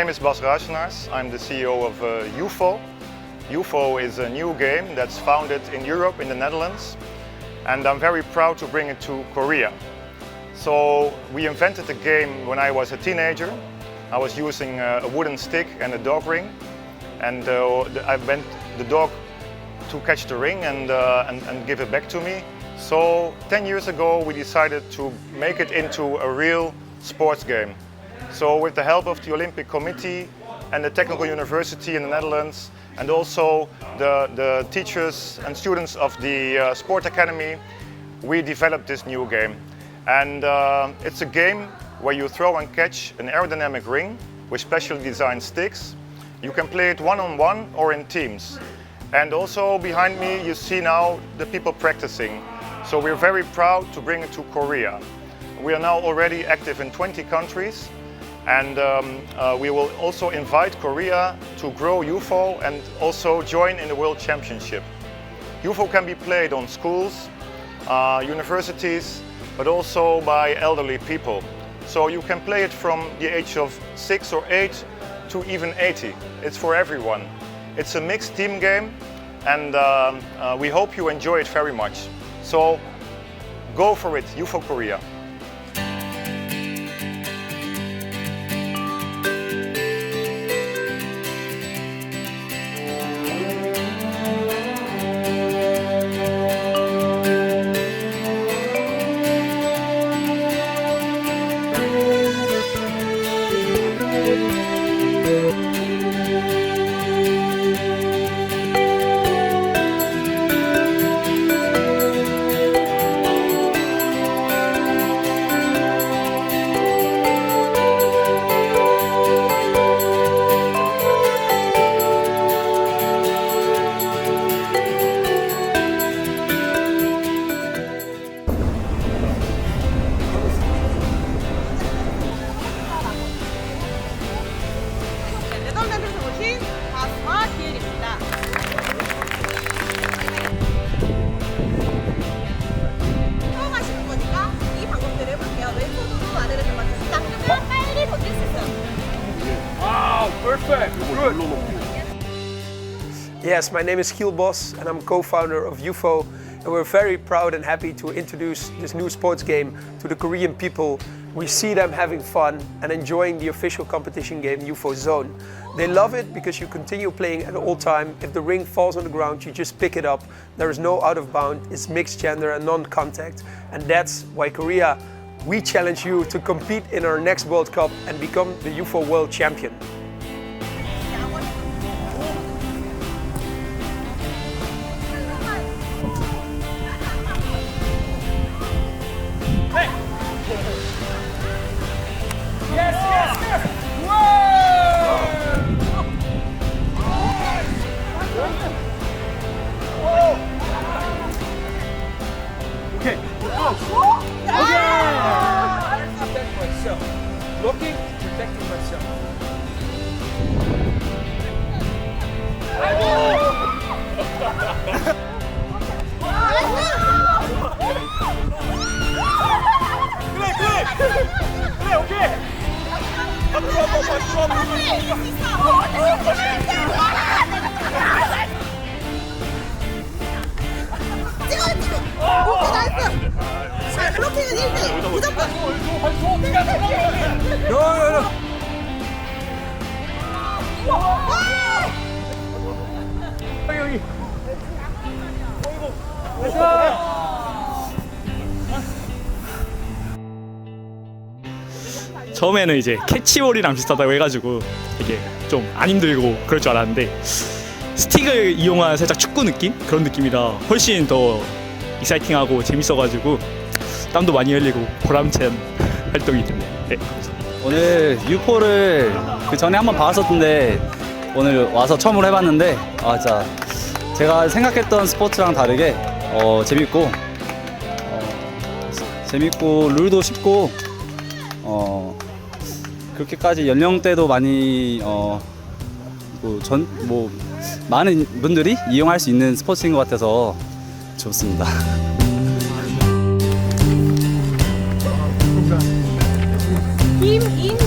name is Bas Ruisenaars. I'm the CEO of UFO. UFO is a new game that's founded in Europe, in the Netherlands, and I'm very proud to bring it to Korea. So we invented the game when I was a teenager. I was using a wooden stick and a dog ring, and I bent the dog to catch the ring and give it back to me. So 10 years ago we decided to make it into a real sports game. So with the help of the Olympic Committee and the Technical University in the Netherlands, and also the teachers and students of the Sport Academy, we developed this new game. And it's a game where you throw and catch an aerodynamic ring with specially designed sticks. You can play it one-on-one or in teams. And also behind me you see now the people practicing. So we're very proud to bring it to Korea. We are now already active in 20 countries, and we will also invite Korea to grow UFO and also join in the World Championship. UFO can be played on schools, universities, but also by elderly people. So you can play it from the age of 6 or 8 to even 80. It's for everyone. It's a mixed team game, and we hope you enjoy it very much. So go for it, UFO Korea. 네덜란드에서 오신 바스와 기은입니다. 처음 하시는 거니까 이 방법대로 해볼게요. 왼손으로 아래를 잡아주시다. 그러면 빨리 던질 수 있어요. Wow, perfect. Good. Yes, my name is Giel Bos and I'm co-founder of UFO, and we're very proud and happy to introduce this new sports game to the Korean people. We see them having fun and enjoying the official competition game UFO Zone. They love it because you continue playing at all time. If the ring falls on the ground, you just pick it up. There is no out of bound, it's mixed gender and non-contact. And that's why Korea, we challenge you to compete in our next World Cup and become the UFO World Champion. Yes, yes, yes. Whoa! Okay. Protect myself. Looking, protecting myself. 그래, 오케이. 블로킹은 1등 무조건. 여기. 처음에는 이제 캐치볼이랑 비슷하다고 해가지고 이게 좀 안 힘들고 그럴 줄 알았는데 스틱을 이용한 살짝 축구 느낌? 그런 느낌이라 훨씬 더 익사이팅하고 재밌어가지고 땀도 많이 흘리고 보람찬 활동이 됩니다. 네, 감사합니다. 오늘 UFO를 그 전에 한번 봐왔었는데 오늘 와서 처음으로 해봤는데 진짜 제가 생각했던 스포츠랑 다르게 재밌고 룰도 쉽고 그렇게까지 연령대도 많이 많은 분들이 이용할 수 있는 스포츠인 것 같아서 좋습니다. 김인